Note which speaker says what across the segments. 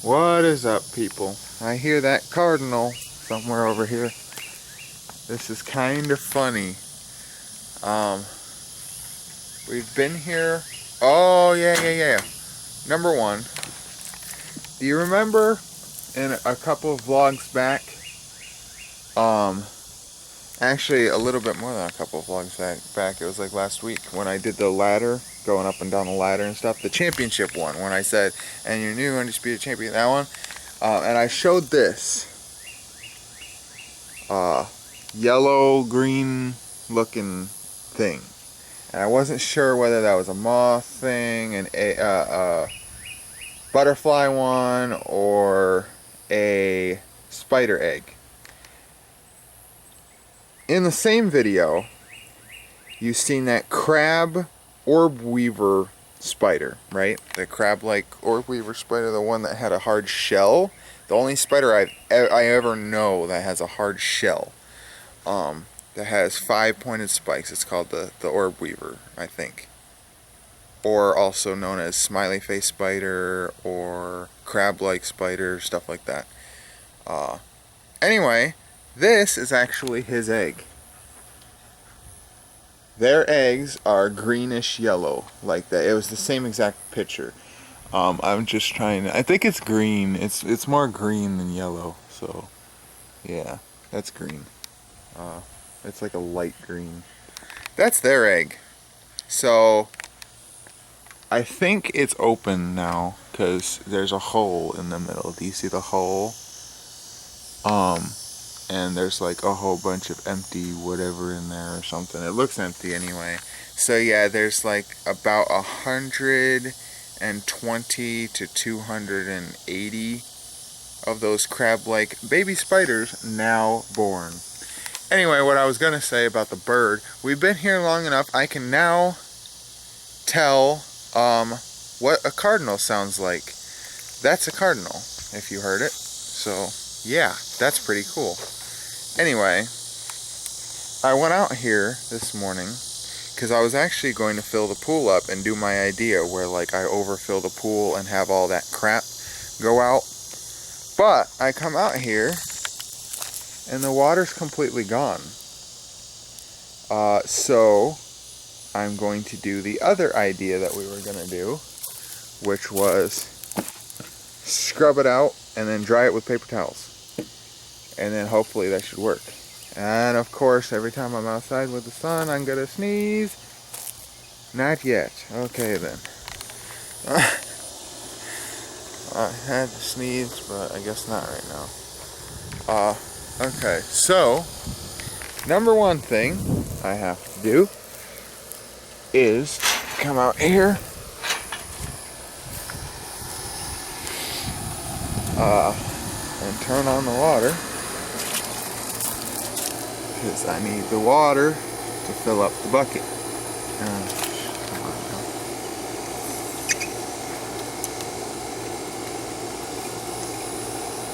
Speaker 1: What is up, people? I hear that cardinal somewhere over here. This is kind of funny. We've been here. Oh, yeah. Number one, do you remember in a couple of vlogs back, actually a little bit more than a couple of vlogs back, it was like last week when I did the ladder, going up and down the ladder and stuff, the championship one, when I said, and your new undisputed champion, that one, and I showed this, yellow, green looking thing, and I wasn't sure whether that was a moth thing, a butterfly one, or a spider egg. In the same video, you've seen that crab orb weaver spider, right? The crab-like orb weaver spider, the one that had a hard shell. The only spider I ever know that has a hard shell, that has 5 pointed spikes. It's called the orb weaver, I think. Or also known as smiley face spider or crab-like spider, stuff like that. Anyway, this is actually his egg. Their eggs are greenish yellow, like that. It was the same exact picture. I'm just trying to, I think it's green. It's more green than yellow. So, yeah, that's green. It's like a light green. That's their egg. So, I think it's open now because there's a hole in the middle. Do you see the hole? And there's like a whole bunch of empty whatever in there or something. It looks empty anyway. So yeah, there's like about 120 to 280 of those crab-like baby spiders now born. Anyway, what I was gonna say about the bird, we've been here long enough, I can now tell what a cardinal sounds like. That's a cardinal, if you heard it. So yeah, that's pretty cool. Anyway, I went out here this morning because I was actually going to fill the pool up and do my idea where like I overfill the pool and have all that crap go out. But I come out here and the water's completely gone. So I'm going to do the other idea that we were going to do, which was scrub it out and then dry it with paper towels. And then hopefully that should work. And of course, every time I'm outside with the sun, I'm gonna sneeze. Not yet. Okay then. I had to sneeze, but I guess not right now. Okay, so number one thing I have to do is come out here, and turn on the water. Because I need the water to fill up the bucket. Come on now.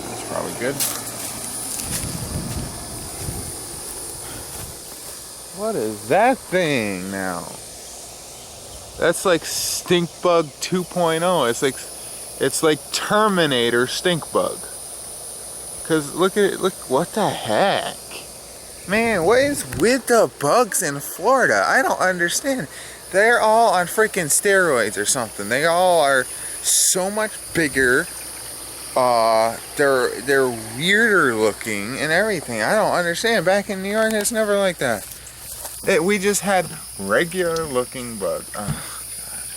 Speaker 1: That's probably good. What is that thing now? That's like stink bug 2.0. It's like Terminator stink bug. Cause look at it. Look, what the heck? Man, what is with the bugs in Florida? I don't understand. They're all on freaking steroids or something. They all are so much bigger. They're weirder looking and everything. I don't understand. Back in New York, it's never like that. We just had regular looking bugs. Oh God!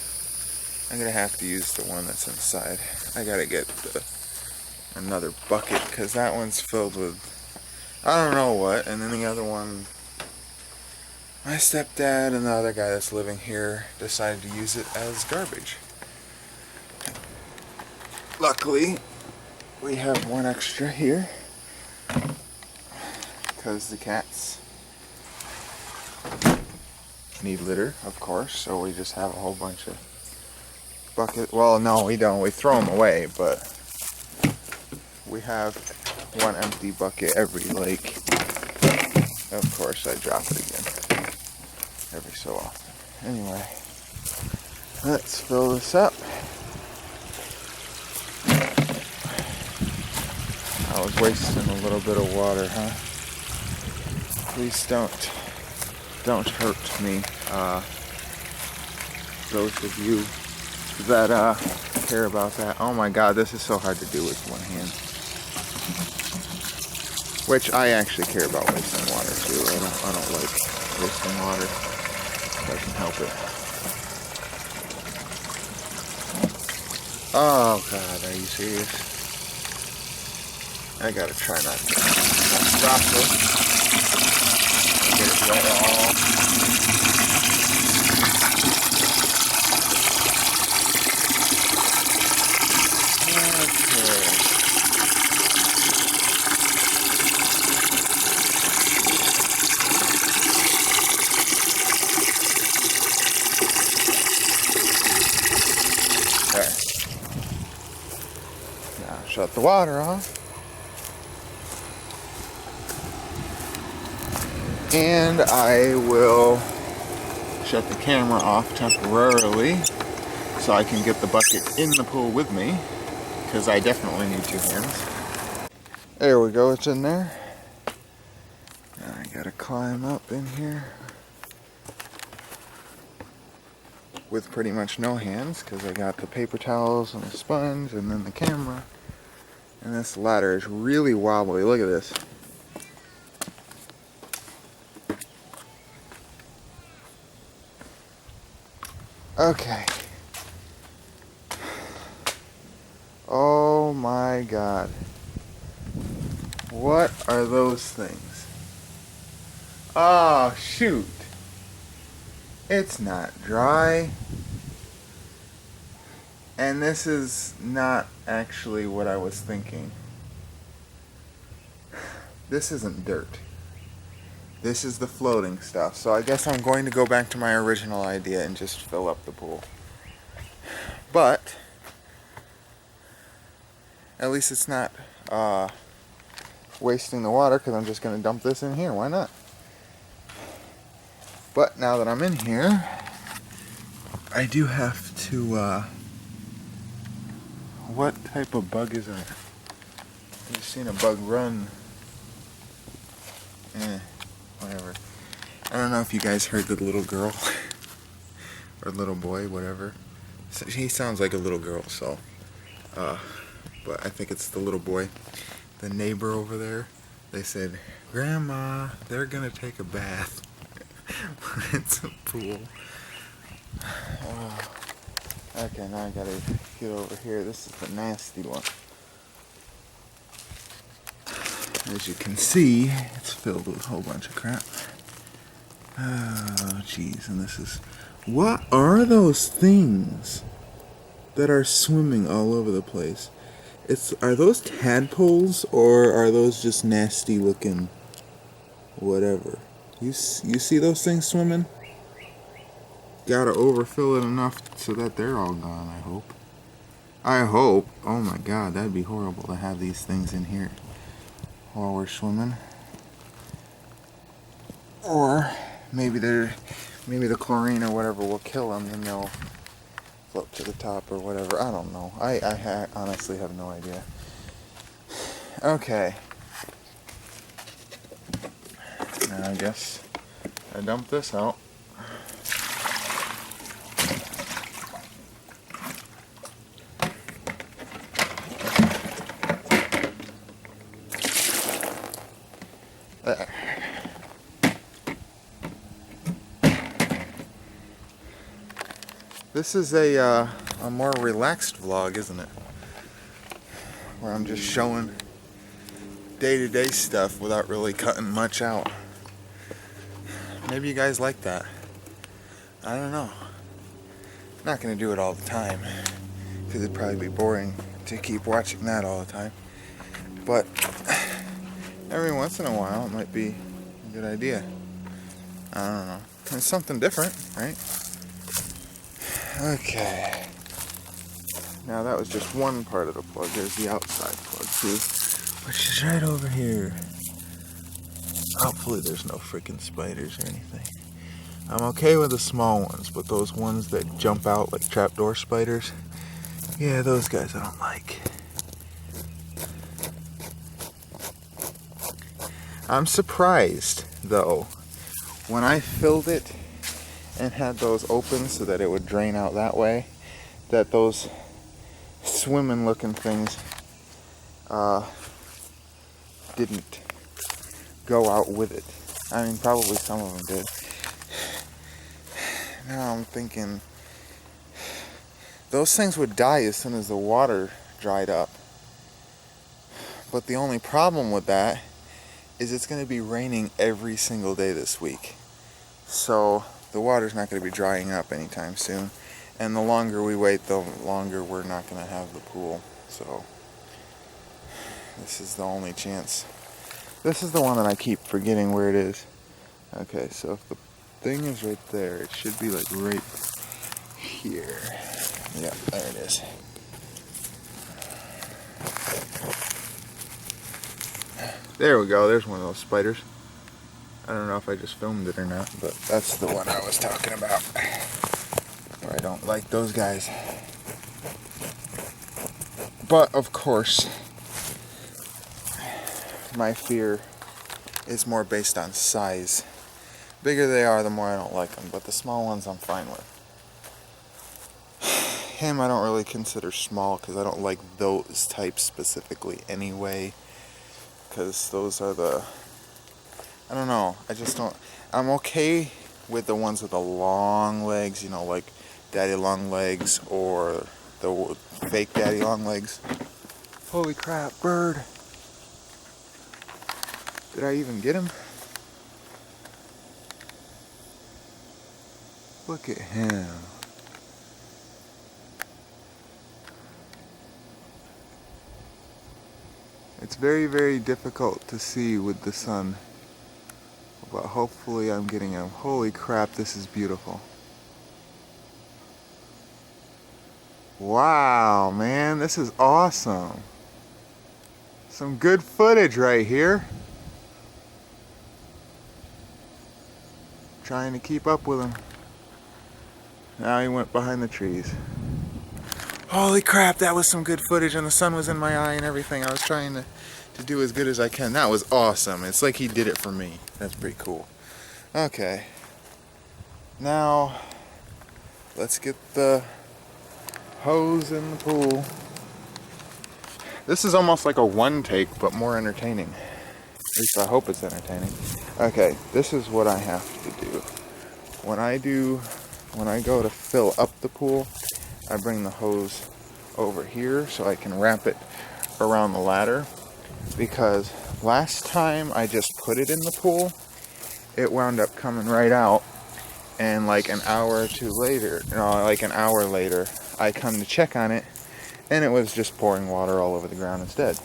Speaker 1: I'm gonna have to use the one that's inside. I gotta get another bucket because that one's filled with I don't know what, and then the other one, my stepdad and the other guy that's living here decided to use it as garbage. Luckily, we have one extra here, because the cats need litter, of course, so we just have a whole bunch of buckets. Well, no, we don't. We throw them away, but we have one empty bucket every lake. Of course, I drop it again every so often. Anyway, let's fill this up. I was wasting a little bit of water, huh? Please don't hurt me. Those of you that care about that. Oh my God, this is so hard to do with one hand. Which I actually care about wasting water too. I don't like wasting water if I can help it. Oh God, are you serious? I gotta try not to stop this. Get it right all. There. Now shut the water off. And I will shut the camera off temporarily so I can get the bucket in the pool with me, because I definitely need 2 hands. There we go, it's in there. Now I gotta climb up in here with pretty much no hands, because I got the paper towels and the sponge and then the camera. And this ladder is really wobbly. Look at this. Okay. Oh my God. What are those things? Oh, shoot. It's not dry. And this is not actually what I was thinking. This isn't dirt. This is the floating stuff. So I guess I'm going to go back to my original idea and just fill up the pool. But at least it's not wasting the water, because I'm just going to dump this in here. Why not? But now that I'm in here, I do have to... what type of bug is that? I've just seen a bug run. Whatever. I don't know if you guys heard the little girl or little boy, whatever. So he sounds like a little girl, so but I think it's the little boy. The neighbor over there, they said, "Grandma, they're gonna take a bath." It's a pool. Okay, now I gotta get over here. This is the nasty one. As you can see, it's filled with a whole bunch of crap. Oh, jeez, and this is... What are those things that are swimming all over the place? Are those tadpoles, or are those just nasty looking whatever? You see those things swimming? Gotta overfill it enough so that they're all gone, I hope. I hope. Oh my God, that'd be horrible to have these things in here while we're swimming. Or maybe the chlorine or whatever will kill them and they'll float to the top or whatever. I don't know. I honestly have no idea. Okay. Now I guess I dump this out. There. This is a more relaxed vlog, isn't it? Where I'm just showing day-to-day stuff without really cutting much out. Maybe you guys like that. I don't know. I'm not going to do it all the time, because it'd probably be boring to keep watching that all the time. But every once in a while, it might be a good idea. I don't know. It's something different, right? Okay. Now that was just one part of the plug. There's the outside plug too, which is right over here. Hopefully there's no freaking spiders or anything. I'm okay with the small ones, but those ones that jump out like trapdoor spiders, yeah, those guys I don't like. I'm surprised though, when I filled it and had those open so that it would drain out that way, that those swimming looking things didn't go out with it. I mean, probably some of them did. Now I'm thinking those things would die as soon as the water dried up. But the only problem with that is it's going to be raining every single day this week. So the water's not going to be drying up anytime soon. And the longer we wait, the longer we're not going to have the pool. So this is the only chance. This is the one that I keep forgetting where it is. Okay, so if the thing is right there, it should be like right here. Yep, there it is. There we go, there's one of those spiders. I don't know if I just filmed it or not, but that's the one I was talking about. Or I don't like those guys. But of course, my fear is more based on size. Bigger they are, the more I don't like them, but the small ones I'm fine with. Him I don't really consider small because I don't like those types specifically anyway. Because those are the, I don't know, I just don't, I'm okay with the ones with the long legs, you know, like daddy long legs or the fake daddy long legs. Holy crap, bird. Did I even get him? Look at him. It's very, very difficult to see with the sun, but hopefully I'm getting him. Holy crap, this is beautiful. Wow, man, this is awesome. Some good footage right here. Trying to keep up with him. Now he went behind the trees. Holy crap, that was some good footage and the sun was in my eye and everything. I was trying to do as good as I can. That was awesome. It's like he did it for me. That's pretty cool. Okay. Now, let's get the hose in the pool. This is almost like a one take, but more entertaining. At least I hope it's entertaining. Okay, this is what I have to do. When I go to fill up the pool, I bring the hose over here so I can wrap it around the ladder, because last time I just put it in the pool, it wound up coming right out, and like an hour or two later, like an hour later, I come to check on it and it was just pouring water all over the ground instead,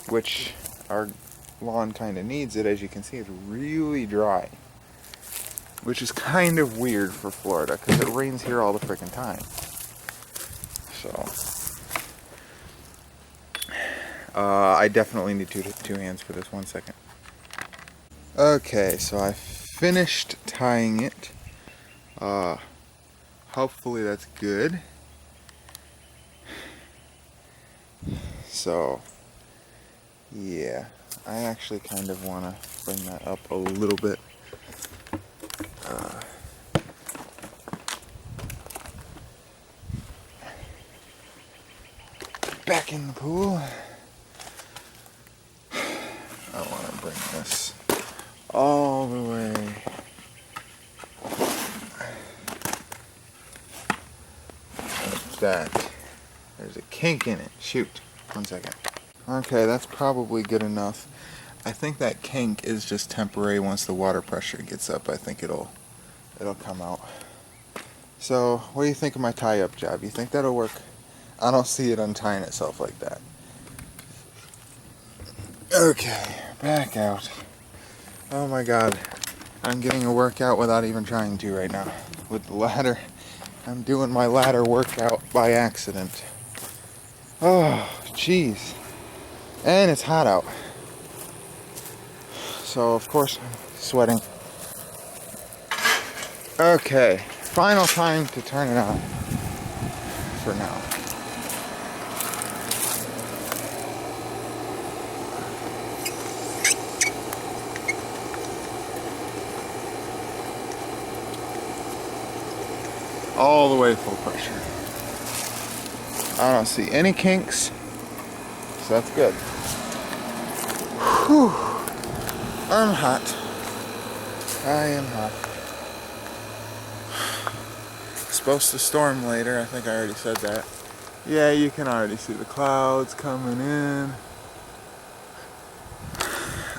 Speaker 1: which our lawn kind of needs it. As you can see, it's really dry, which is kind of weird for Florida because it rains here all the freaking time. So I definitely need two hands for this. 1 second. Okay, so I finished tying it. Hopefully that's good. So yeah, I actually kind of want to bring that up a little bit. Back in the pool. I want to bring this all the way. Like that. There's a kink in it. Shoot. 1 second. Okay, that's probably good enough. I think that kink is just temporary. Once the water pressure gets up, I think it'll come out. So, what do you think of my tie-up job? You think that'll work? I don't see it untying itself like that. Okay, back out. Oh my god. I'm getting a workout without even trying to right now. With the ladder. I'm doing my ladder workout by accident. Oh, jeez. And it's hot out. So, of course, I'm sweating. Okay, final time to turn it on. For now. all the way full pressure. I don't see any kinks, so that's good. Whew. I'm hot. I am hot. It's supposed to storm later. I think I already said that. Yeah, you can already see the clouds coming in.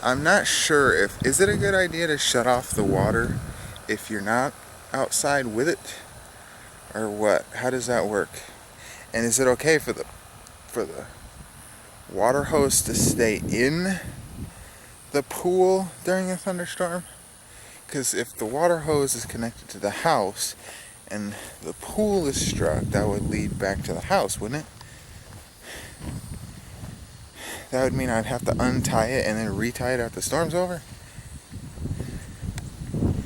Speaker 1: I'm not sure if, is it a good idea to shut off the water if you're not outside with it? Or what? How does that work? And is it okay for the water hose to stay in the pool during a thunderstorm? Because if the water hose is connected to the house and the pool is struck, that would lead back to the house, wouldn't it? That would mean I'd have to untie it and then retie it after the storm's over.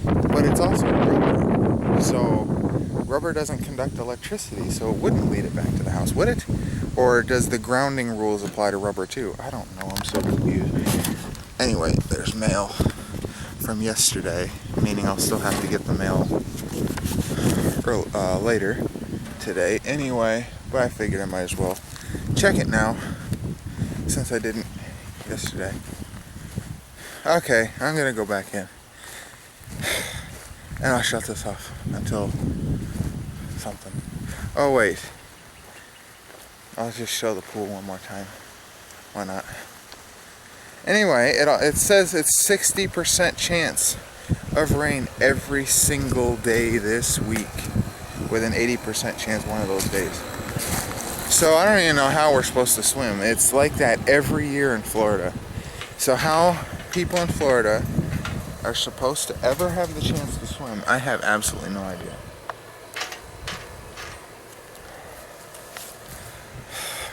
Speaker 1: But it's also rubber, so rubber doesn't conduct electricity, so it wouldn't lead it back to the house, would it? Or does the grounding rules apply to rubber too? I don't know, I'm so confused. Anyway, there's mail from yesterday, meaning I'll still have to get the mail later today anyway, but I figured I might as well check it now since I didn't yesterday. Okay, I'm gonna go back in and I'll shut this off until something. Oh wait, I'll just show the pool one more time. Why not? Anyway, it says it's 60% chance of rain every single day this week, with an 80% chance one of those days. So I don't even know how we're supposed to swim. It's like that every year in Florida. So how people in Florida are supposed to ever have the chance to swim, I have absolutely no idea.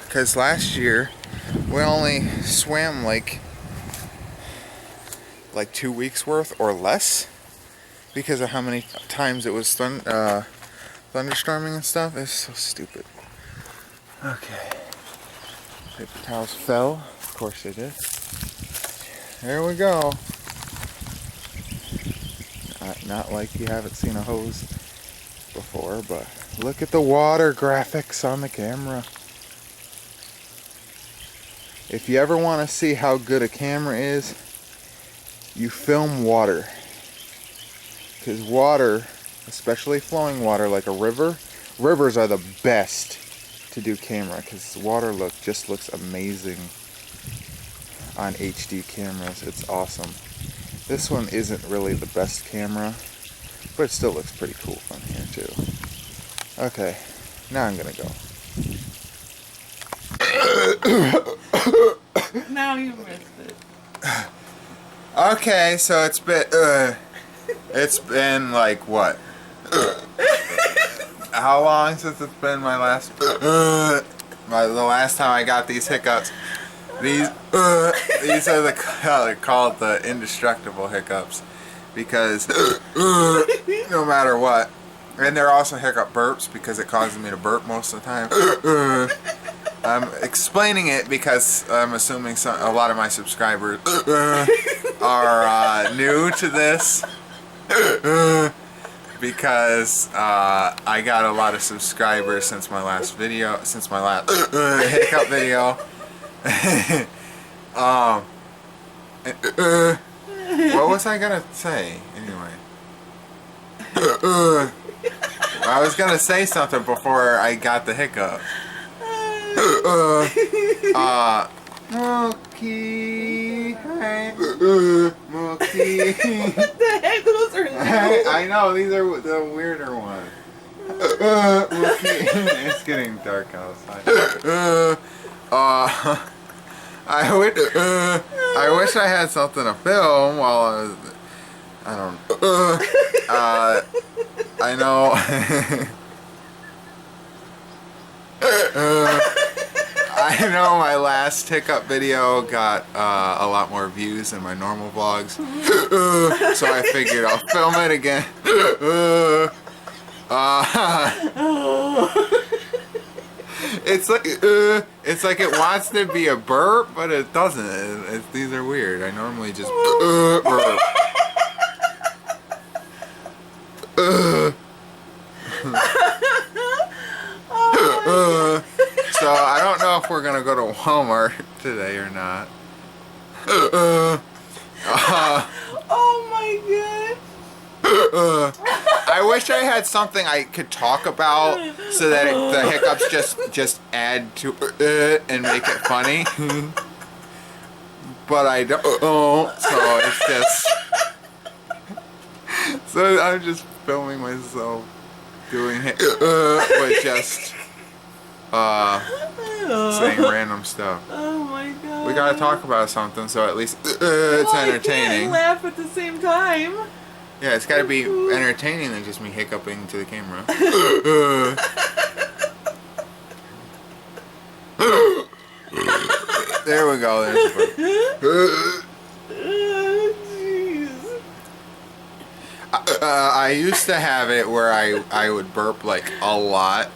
Speaker 1: Because last year we only swam like 2 weeks worth or less because of how many times it was thunderstorming and stuff. It's so stupid. Okay. Paper towels fell. Of course they did. There we go. Not like you haven't seen a hose before, but look at the water graphics on the camera. If you ever want to see how good a camera is, you film water. Because water, especially flowing water like a river, rivers are the best to do camera because water just looks amazing on HD cameras. It's awesome. This one isn't really the best camera, but it still looks pretty cool from here too. Okay, now I'm gonna go.
Speaker 2: Now you missed it.
Speaker 1: Okay, so it's been like what? How long since it's been my last the last time I got these hiccups? These are they're called the Indestructible hiccups because no matter what, and they're also hiccup burps because it causes me to burp most of the time. I'm explaining it because I'm assuming a lot of my subscribers are new to this because I got a lot of subscribers since my last video, hiccup video. What was I gonna say anyway? I was gonna say something before I got the hiccup. Mookie, hi. Mookie.
Speaker 2: What the heck? Those are new.
Speaker 1: I know, these are the weirder ones. Mookie. It's getting dark outside. I wish I had something to film while I was. I know. I know my last hiccup video got a lot more views than my normal vlogs, so I figured I'll film it again. It's like it wants to be a burp, but it doesn't. These are weird. I normally just burp. don't know if we're gonna go to Walmart today or not.
Speaker 2: Oh my god.
Speaker 1: I wish I had something I could talk about so that the hiccups just add to it and make it funny. But I don't, so it's just. So I'm just filming myself doing it with just saying random stuff.
Speaker 2: Oh my god.
Speaker 1: We gotta talk about something so at least it's
Speaker 2: Well,
Speaker 1: entertaining.
Speaker 2: I can't laugh at the same time.
Speaker 1: Yeah, it's gotta be entertaining than just me hiccuping to the camera. There we go. There's the I used to have it where I would burp like a lot,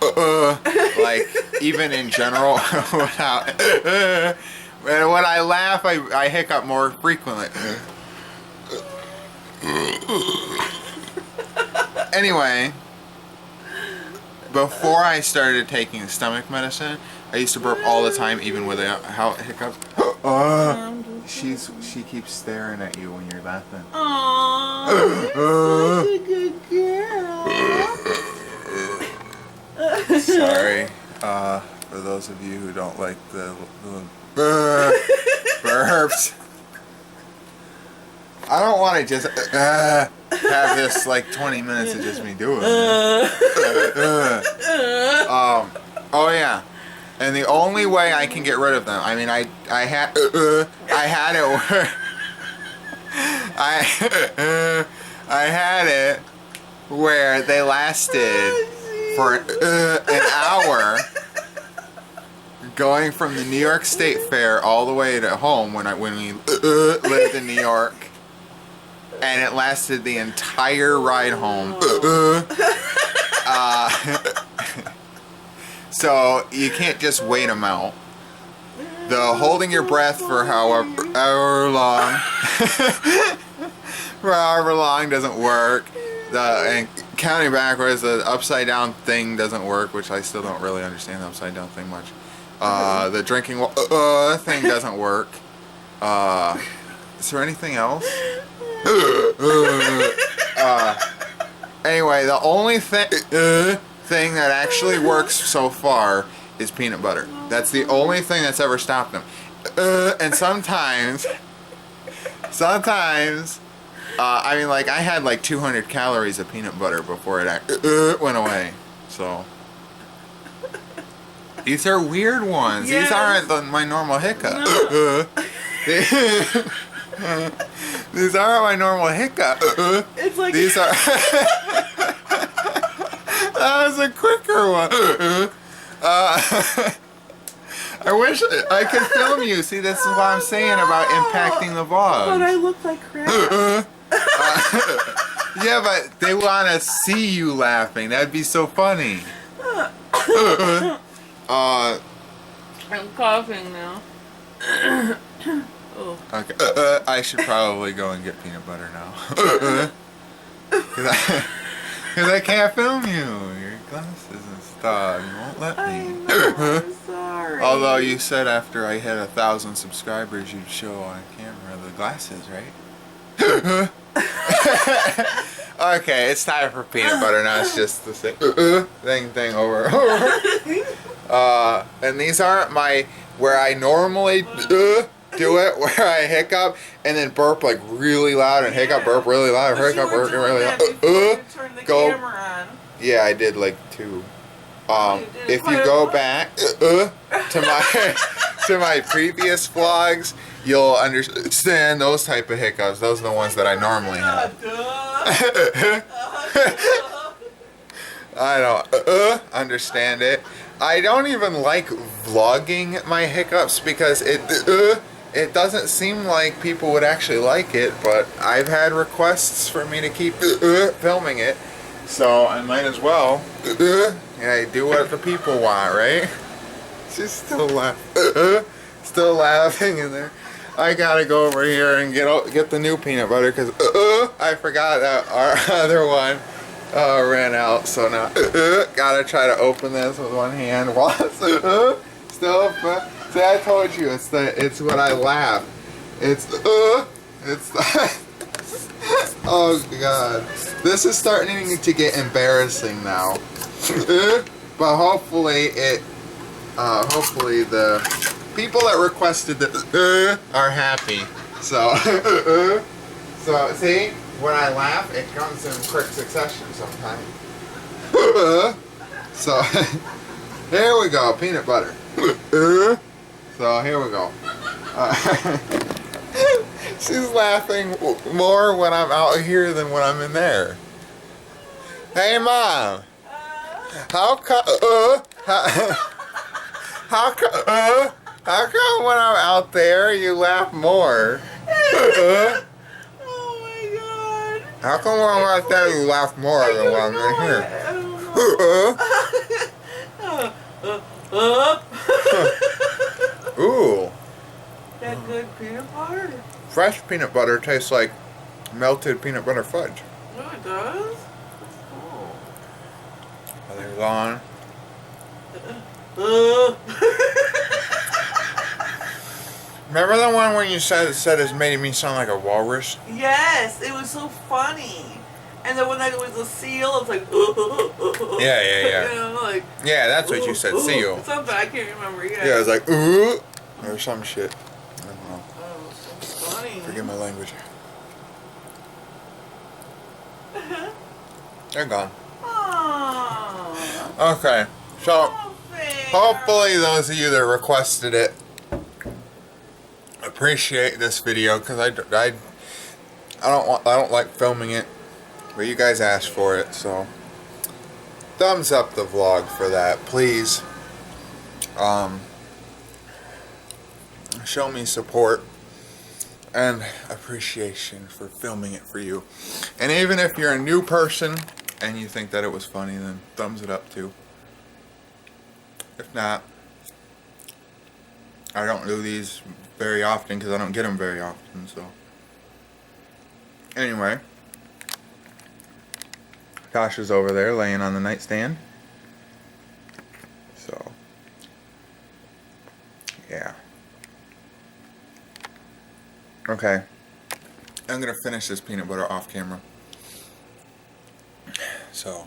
Speaker 1: like even in general without. And when I laugh, I hiccup more frequently. Anyway, before I started taking stomach medicine, I used to burp all the time, even without hiccups. She keeps staring at you when you're laughing.
Speaker 2: Aww, you're such a good girl.
Speaker 1: Sorry, for those of you who don't like the burps. I don't want to just have this like 20 minutes of just me doing it. Oh yeah. And the only way I can get rid of them, I mean, I had it where I had it where they lasted for an hour, going from the New York State Fair all the way to home when we lived in New York, and it lasted the entire ride home. So you can't just wait them out. The holding your breath for however long, for however long doesn't work. And counting backwards, the upside down thing doesn't work, which I still don't really understand the upside down thing much. The drinking thing doesn't work. Is there anything else? Anyway, the only thing that actually works so far is peanut butter. That's the only thing that's ever stopped them. And sometimes, I mean, like, I had like 200 calories of peanut butter before it went away. So these are weird ones.
Speaker 2: Yes.
Speaker 1: These aren't my normal hiccup.
Speaker 2: No.
Speaker 1: These aren't my normal hiccup.
Speaker 2: It's like
Speaker 1: These are. That was a quicker one. I wish I could film you. See, this is what I'm saying about impacting the
Speaker 2: But I
Speaker 1: vlog.
Speaker 2: look like crap.
Speaker 1: Yeah, but they want to see you laughing. That'd be so funny.
Speaker 2: I'm coughing now. Oh.
Speaker 1: Okay. I should probably go and get peanut butter now. Because I can't film you. Your glasses and stuff. You won't let
Speaker 2: I
Speaker 1: me.
Speaker 2: know, I'm sorry.
Speaker 1: Although you said after I hit 1,000 subscribers, you'd show on camera the glasses, right? Okay, it's time for peanut butter now. It's just the same thing over and over. And these aren't where I normally do it, where I hiccup and then burp like really loud and hiccup, burp really loud,
Speaker 2: But
Speaker 1: hiccup,
Speaker 2: you were
Speaker 1: burp really
Speaker 2: doing
Speaker 1: loud.
Speaker 2: that before you turned the
Speaker 1: Go.
Speaker 2: camera on.
Speaker 1: Yeah, I did like 2.
Speaker 2: You did
Speaker 1: If
Speaker 2: quite
Speaker 1: you
Speaker 2: a
Speaker 1: go
Speaker 2: lot.
Speaker 1: back to my previous vlogs, you'll understand those type of hiccups. Those are the ones that I normally have. I don't understand it. I don't even like vlogging my hiccups because it doesn't seem like people would actually like it, but I've had requests for me to keep filming it, so I might as well do what the people want, right? She's still laughing in there. I gotta go over here and get the new peanut butter because I forgot that our other one ran out. So now gotta try to open this with one hand while it's Still fun. See, I told you it's when I laugh. It's oh god. This is starting to get embarrassing now. But hopefully hopefully the people that requested the are happy. So so see, when I laugh it comes in quick succession sometimes. So here we go, peanut butter. So here we go. She's laughing more when I'm out here than when I'm in there. Hey mom, how come when I'm out there you laugh more?
Speaker 2: Oh my god.
Speaker 1: How come when I'm out there you laugh more than when I'm in here? Ooh.
Speaker 2: That good peanut butter?
Speaker 1: Fresh peanut butter tastes like melted peanut butter fudge.
Speaker 2: Oh, it does? That's cool.
Speaker 1: There's on. Remember the one when you said it's made me sound like a walrus?
Speaker 2: Yes, it was so funny. And then when it was a seal, it's like,
Speaker 1: Yeah.
Speaker 2: You know, like,
Speaker 1: Yeah, that's what you said, seal.
Speaker 2: Something, I can't remember, yeah.
Speaker 1: Yeah, it was like, ooh, or some shit. I don't know.
Speaker 2: Oh, so funny.
Speaker 1: Forget my language. They're gone.
Speaker 2: Aww.
Speaker 1: Okay, so hopefully those of you that requested it appreciate this video, because I don't like filming it, but you guys asked for it, so thumbs up the vlog for that, please. Show me support and appreciation for filming it for you. And even if you're a new person and you think that it was funny, then thumbs it up too. If not, I don't do these very often because I don't get them very often, so anyway, Tasha's over there laying on the nightstand, so yeah. Okay, I'm gonna finish this peanut butter off camera, so